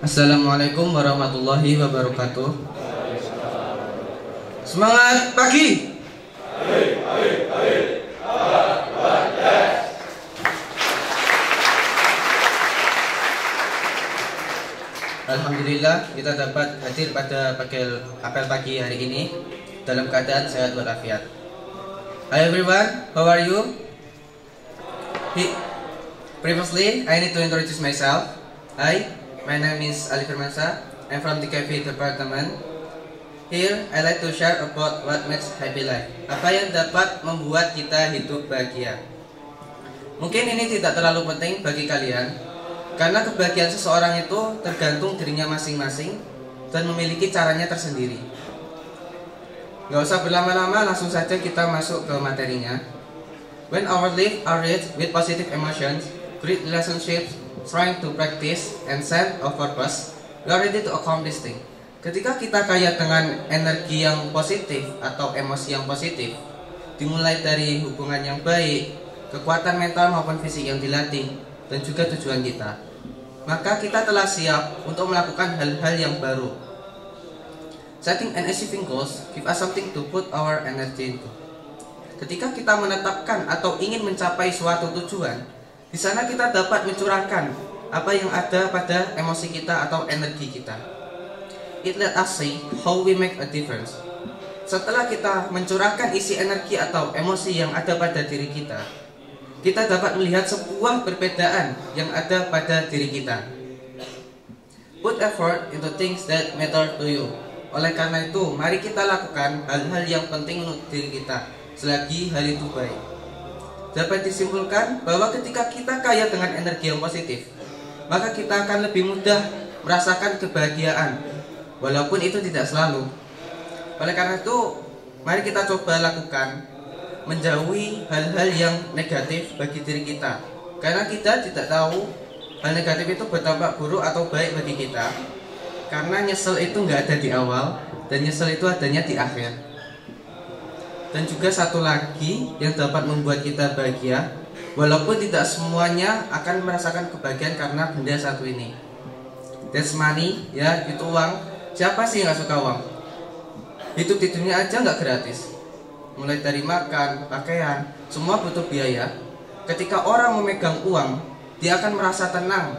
Assalamualaikum warahmatullahi wabarakatuh. Semangat pagi. Alhamdulillah kita dapat hadir pada apel pagi hari ini dalam keadaan sehat walafiat. Hi everyone, how are you? Previously, I need to introduce myself. Hi. My name is Ali Firmansyah. I'm from the KV Department. Here, I like to share about what makes happy life. Apa yang dapat membuat kita hidup bahagia. Mungkin ini tidak terlalu penting bagi kalian, karena kebahagiaan seseorang itu tergantung dirinya masing-masing dan memiliki caranya tersendiri. Gak usah berlama-lama, langsung saja kita masuk ke materinya. When our lives are rich with positive emotions, great relationships, trying to practice and sense of purpose, we are ready to accomplish things. Ketika kita kaya dengan energi yang positif atau emosi yang positif, dimulai dari hubungan yang baik, kekuatan mental maupun fisik yang dilatih, dan juga tujuan kita, maka kita telah siap untuk melakukan hal-hal yang baru. Setting and achieving goals give us something to put our energy into. Ketika kita menetapkan atau ingin mencapai suatu tujuan, di sana kita dapat mencurahkan apa yang ada pada emosi kita atau energi kita. It let us see how we make a difference. Setelah kita mencurahkan isi energi atau emosi yang ada pada diri kita dapat melihat sebuah perbedaan yang ada pada diri kita. Put effort into things that matter to you. Oleh karena itu, mari kita lakukan hal-hal yang penting untuk diri kita selagi hal itu baik. Dapat disimpulkan bahwa ketika kita kaya dengan energi yang positif, maka kita akan lebih mudah merasakan kebahagiaan, walaupun itu tidak selalu. Oleh karena itu, mari kita coba lakukan menjauhi hal-hal yang negatif bagi diri kita, karena kita tidak tahu hal negatif itu berdampak buruk atau baik bagi kita. Karena nyesel itu nggak ada di awal, dan nyesel itu adanya di akhir. Dan juga satu lagi yang dapat membuat kita bahagia, walaupun tidak semuanya akan merasakan kebahagiaan karena benda satu ini. That's money, ya, itu uang. Siapa sih yang gak suka uang? Hidup di dunia aja gak gratis. Mulai dari makan, pakaian, semua butuh biaya. Ketika orang memegang uang, dia akan merasa tenang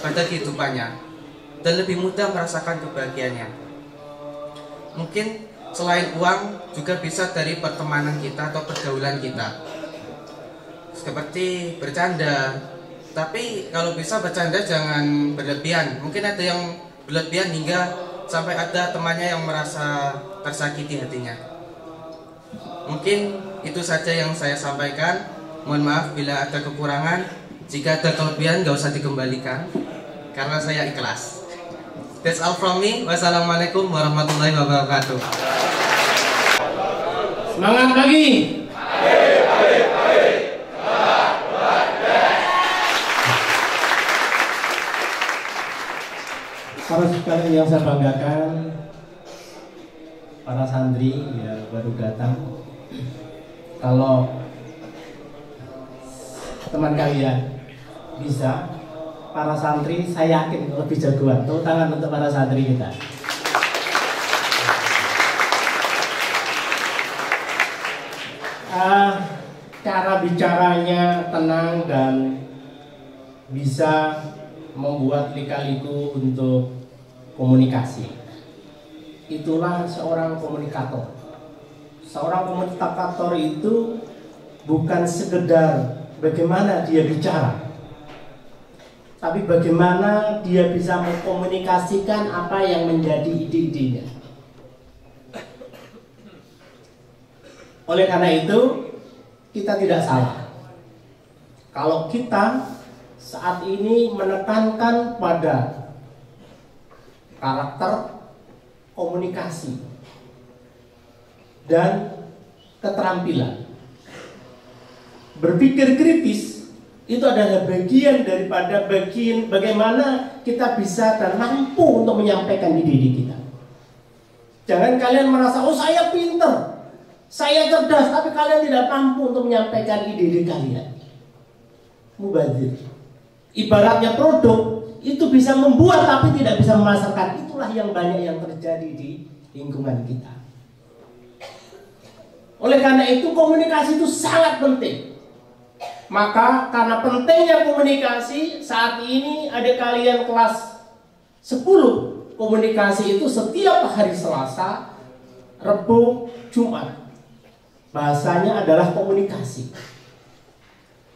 pada kehidupannya dan lebih mudah merasakan kebahagiaannya. Mungkin selain uang juga bisa dari pertemanan kita atau pergaulan kita, seperti bercanda. Tapi kalau bisa bercanda jangan berlebihan. Mungkin ada yang berlebihan hingga sampai ada temannya yang merasa tersakiti hatinya. Mungkin itu saja yang saya sampaikan. Mohon maaf bila ada kekurangan. Jika ada kelebihan gak usah dikembalikan, karena saya ikhlas. That's all from me. Wassalamualaikum warahmatullahi wabarakatuh. Semangat pagi. Para sekalian yang saya banggakan, para santri yang baru datang, kalau teman kalian bisa, para santri saya yakin lebih jagoan. Tepuk tangan untuk para santri kita. Cara bicaranya tenang dan bisa membuat lika-liku untuk komunikasi. Itulah seorang komunikator. Seorang komunikator itu bukan sekedar bagaimana dia bicara, tapi bagaimana dia bisa mengkomunikasikan apa yang menjadi ide-idenya. Oleh karena itu, kita tidak salah kalau kita saat ini menekankan pada karakter, komunikasi, dan keterampilan. Berpikir kritis itu adalah bagian daripada bagaimana kita bisa dan mampu untuk menyampaikan ide-ide kita. Jangan kalian merasa, oh saya pinter, saya cerdas, tapi kalian tidak mampu untuk menyampaikan ide-ide kalian. Mubazir. Ibaratnya produk, itu bisa membuat tapi tidak bisa memasarkan. Itulah yang banyak yang terjadi di lingkungan kita. Oleh karena itu komunikasi itu sangat penting. Maka karena pentingnya komunikasi, saat ini adik kalian kelas 10 komunikasi itu setiap hari Selasa, Rabu, Jumat. Bahasanya adalah komunikasi.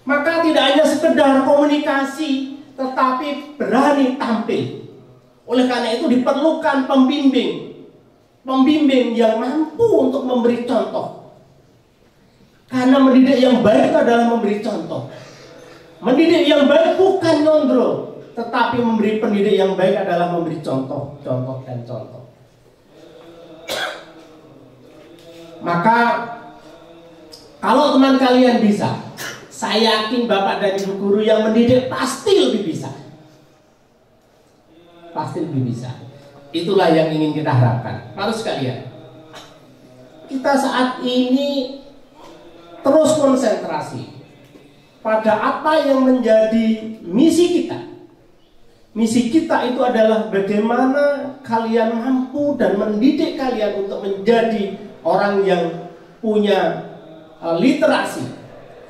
Maka tidak hanya sekedar komunikasi, tetapi berani tampil. Oleh karena itu diperlukan pembimbing yang mampu untuk memberi contoh. Karena mendidik yang baik adalah memberi contoh. Mendidik yang baik bukan nyondro, tetapi memberi pendidik yang baik adalah memberi contoh, dan contoh. Maka kalau teman kalian bisa, saya yakin Bapak dan Ibu guru yang mendidik pasti lebih bisa. Pasti lebih bisa. Itulah yang ingin kita harapkan. Harus sekalian, kita saat ini terus konsentrasi pada apa yang menjadi misi kita. Misi kita itu adalah bagaimana kalian mampu dan mendidik kalian untuk menjadi orang yang punya literasi.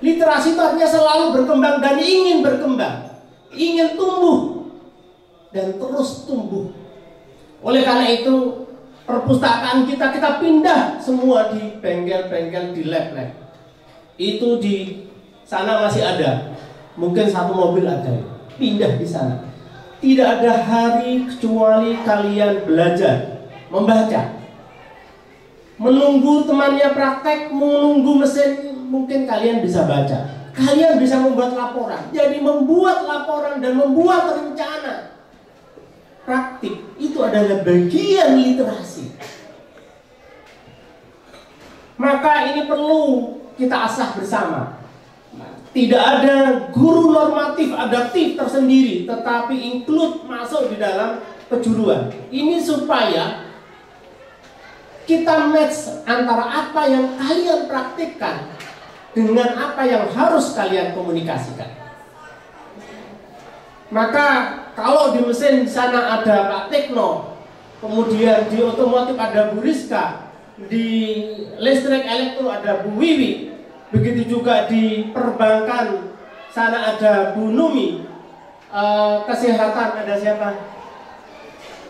Literasi itu artinya selalu berkembang dan ingin berkembang, ingin tumbuh dan terus tumbuh. Oleh karena itu perpustakaan kita pindah semua di bengkel-bengkel, di lab-lab. Itu di sana masih ada, mungkin satu mobil ada, pindah di sana. Tidak ada hari kecuali kalian belajar membaca, menunggu temannya praktek, menunggu mesin, mungkin kalian bisa baca, kalian bisa membuat laporan. Jadi membuat laporan dan membuat rencana praktik itu adalah bagian literasi. Maka ini perlu kita asah bersama. Tidak ada guru normatif adaptif tersendiri, tetapi include masuk di dalam kejuruan. Ini supaya kita match antara apa yang kalian praktikkan dengan apa yang harus kalian komunikasikan. Maka kalau di mesin di sana ada Pak Tekno, kemudian di otomotif ada Bu Rizka, di listrik elektro ada Bu Wiwi, begitu juga di perbankan sana ada Bu Numi, kesehatan ada siapa?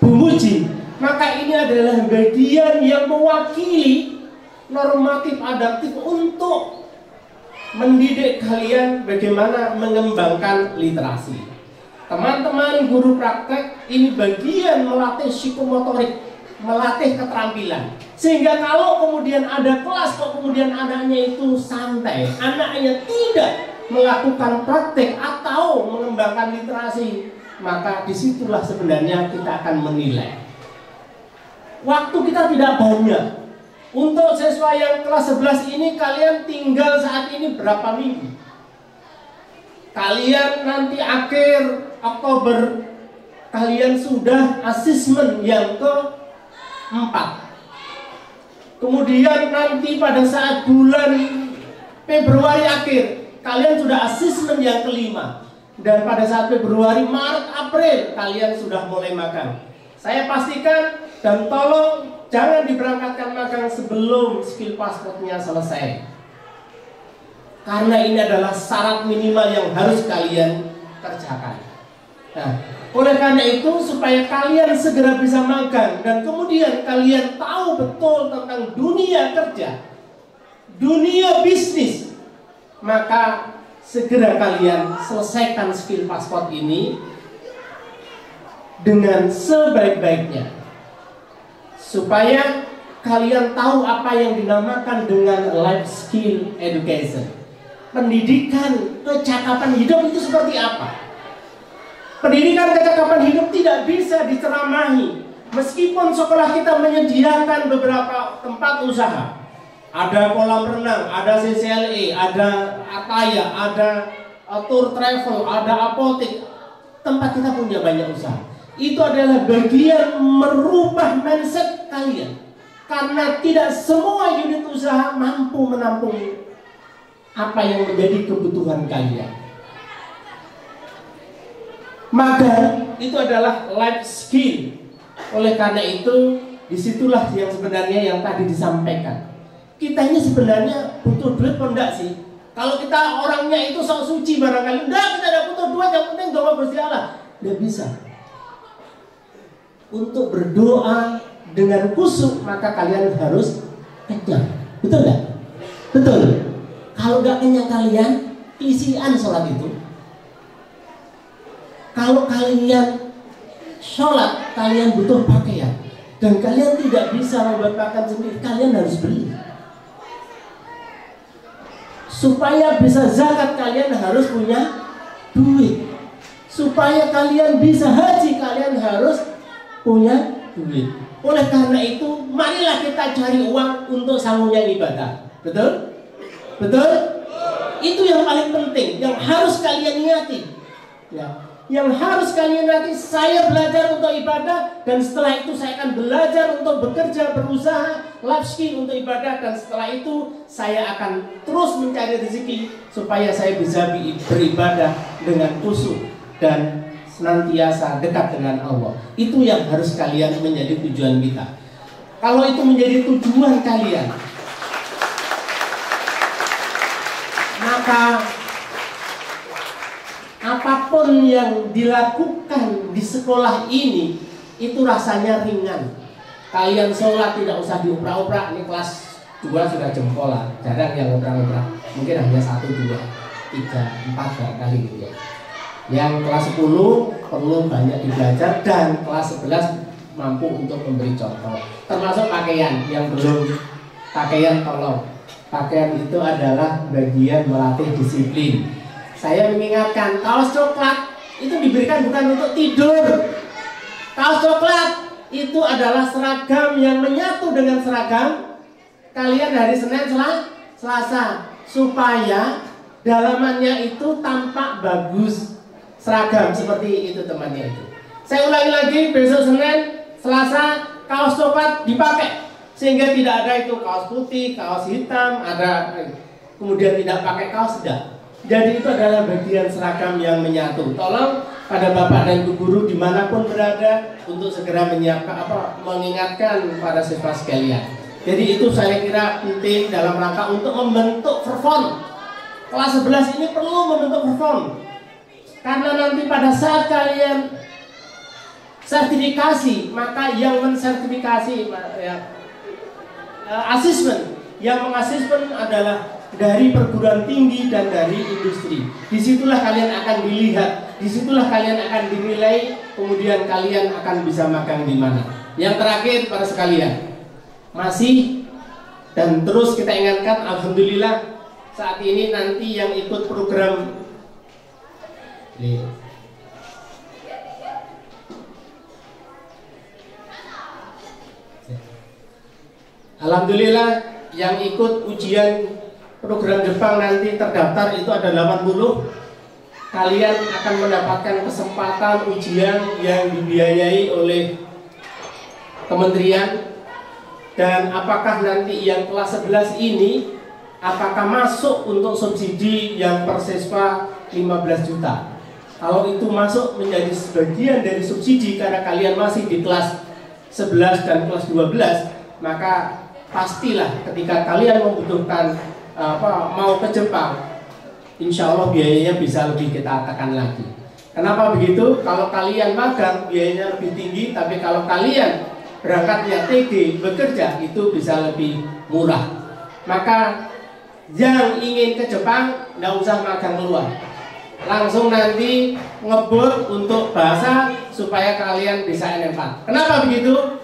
Bu Muji. Maka ini adalah bagian yang mewakili normatif adaptif untuk mendidik kalian bagaimana mengembangkan literasi. Teman-teman guru praktek ini bagian melatih psikomotorik, melatih keterampilan. Sehingga kalau kemudian ada kelas, kok kemudian anaknya itu santai, anaknya tidak melakukan praktek atau mengembangkan literasi, maka disitulah sebenarnya kita akan menilai. Waktu kita tidak banyak. Untuk siswa yang kelas 11 ini, kalian tinggal saat ini berapa minggu? Kalian nanti akhir Oktober, kalian sudah asesmen yang ke-4. Kemudian nanti pada saat bulan Februari akhir, kalian sudah asesmen yang ke-5. Dan pada saat Februari, Maret, April, kalian sudah mulai magang. Saya pastikan dan tolong jangan diberangkatkan magang sebelum skill passportnya selesai. Karena ini adalah syarat minimal yang harus kalian kerjakan. Nah, oleh karena itu supaya kalian segera bisa magang dan kemudian kalian tahu betul tentang dunia kerja, dunia bisnis, maka segera kalian selesaikan skill passport ini dengan sebaik-baiknya, supaya kalian tahu apa yang dinamakan dengan life skill education. Pendidikan kecakapan hidup itu seperti apa? Pendidikan kecakapan hidup tidak bisa diceramahi. Meskipun sekolah kita menyediakan beberapa tempat usaha, ada kolam renang, ada CCLE, ada Ataya, ada tour travel, ada apotek, tempat kita punya banyak usaha. Itu adalah bagian merubah mindset kalian. Karena tidak semua unit usaha mampu menampung apa yang menjadi kebutuhan kalian. Maka itu adalah life skill. Oleh karena itu, disitulah yang sebenarnya yang tadi disampaikan. Kita ini sebenarnya butuh duit apa enggak sih? Kalau kita orangnya itu sok suci barangkali, enggak, kita tidak butuh duit, yang penting doa Gusti Allah. Tidak bisa. Untuk berdoa dengan khusyuk, maka kalian harus kenyang. Betul enggak? Betul. Kalau enggak kenyang kalian, isian sholat itu. Kalau kalian sholat, kalian butuh pakaian. Dan kalian tidak bisa membuat pakaian sendiri, kalian harus beli. Supaya bisa zakat, kalian harus punya duit. Supaya kalian bisa haji, kalian harus punya duit. Oleh karena itu, marilah kita cari uang untuk sanggupnya ibadah. Betul? Betul? Itu yang paling penting, yang harus kalian niati. Ya. Yang harus kalian nanti, saya belajar untuk ibadah, dan setelah itu saya akan belajar untuk bekerja, berusaha, life skill untuk ibadah, dan setelah itu saya akan terus mencari rezeki supaya saya bisa beribadah dengan khusyuk dan senantiasa dekat dengan Allah. Itu yang harus kalian menjadi tujuan kita. Kalau itu menjadi tujuan kalian, maka apapun yang dilakukan di sekolah ini itu rasanya ringan. Kalian sholat tidak usah diuprak-uprak. Ini kelas 2 sudah jempolan, jarang yang uprak-uprak. Mungkin hanya 1, 2, 3, 4 kali gitu ya. Yang kelas 10 perlu banyak belajar, dan kelas 11 mampu untuk memberi contoh. Termasuk pakaian yang belum pakaian, tolong. Pakaian itu adalah bagian melatih disiplin. Saya mengingatkan, kaos coklat itu diberikan bukan untuk tidur. Kaos coklat itu adalah seragam yang menyatu dengan seragam kalian hari Senin, Selasa, supaya dalamannya itu tampak bagus, seragam seperti itu temannya itu. Saya ulangi lagi, besok Senin, Selasa, kaos coklat dipakai, sehingga tidak ada itu kaos putih, kaos hitam, ada kemudian tidak pakai kaos, tidak. Jadi itu adalah bagian seragam yang menyatu. Tolong pada Bapak dan Ibu guru dimanapun berada untuk segera mengingatkan para siswa sekalian. Jadi itu saya kira penting dalam rangka untuk membentuk perform. Kelas 11 ini perlu membentuk perform. Karena nanti pada saat kalian sertifikasi, maka yang mensertifikasi asesmen, yang mengasesmen adalah dari perguruan tinggi dan dari industri. Disitulah kalian akan dilihat, disitulah kalian akan dinilai, kemudian kalian akan bisa magang di mana. Yang terakhir para sekalian, masih dan terus kita ingatkan, alhamdulillah saat ini nanti yang ikut program alhamdulillah yang ikut ujian program Jepang nanti terdaftar itu ada 80. Kalian akan mendapatkan kesempatan ujian yang dibiayai oleh kementerian. Dan apakah nanti yang kelas 11 ini apakah masuk untuk subsidi yang per siswa 15 juta? Kalau itu masuk menjadi sebagian dari subsidi karena kalian masih di kelas 11 dan kelas 12, maka pastilah ketika kalian membutuhkan mau ke Jepang, insya Allah biayanya bisa lebih kita tekan lagi. Kenapa begitu? Kalau kalian magang biayanya lebih tinggi, tapi kalau kalian berangkatnya TG bekerja itu bisa lebih murah. Maka yang ingin ke Jepang nggak usah magang keluar, langsung nanti ngebut untuk bahasa supaya kalian bisa N4. Kenapa begitu?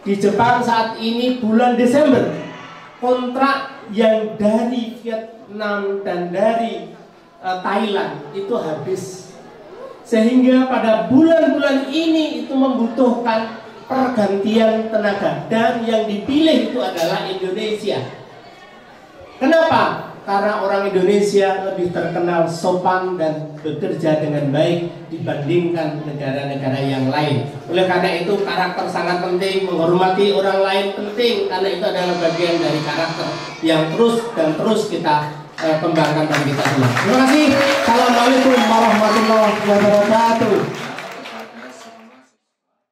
Di Jepang saat ini bulan Desember, kontrak yang dari Vietnam dan dari Thailand itu habis, sehingga pada bulan-bulan ini itu membutuhkan pergantian tenaga, dan yang dipilih itu adalah Indonesia. Kenapa? Karena orang Indonesia lebih terkenal sopan dan bekerja dengan baik dibandingkan negara-negara yang lain. Oleh karena itu karakter sangat penting, menghormati orang lain penting, karena itu adalah bagian dari karakter yang terus kita kembangkan dan kita ulang. Terima kasih. Assalamualaikum warahmatullahi wabarakatuh.